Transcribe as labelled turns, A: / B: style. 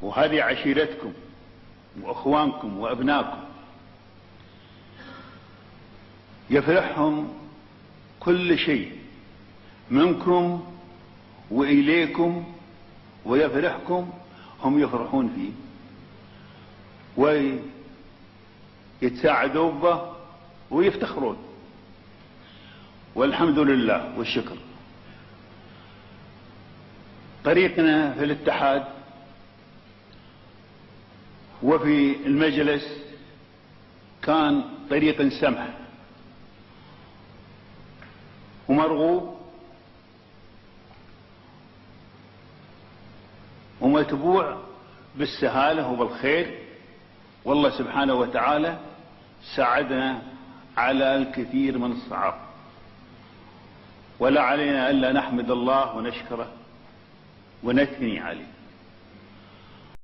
A: وهذه عشيرتكم وأخوانكم وأبناكم، يفرحهم كل شيء منكم وإليكم، ويفرحكم هم يفرحون فيه ويتساعدون به ويفتخرون، والحمد لله والشكر. طريقنا في الاتحاد وفي المجلس كان طريق سمح ومرغوب ومتبوع بالسهالة وبالخير، والله سبحانه وتعالى ساعدنا على الكثير من الصعاب، ولا علينا ألا نحمد الله ونشكره ونثني عليه.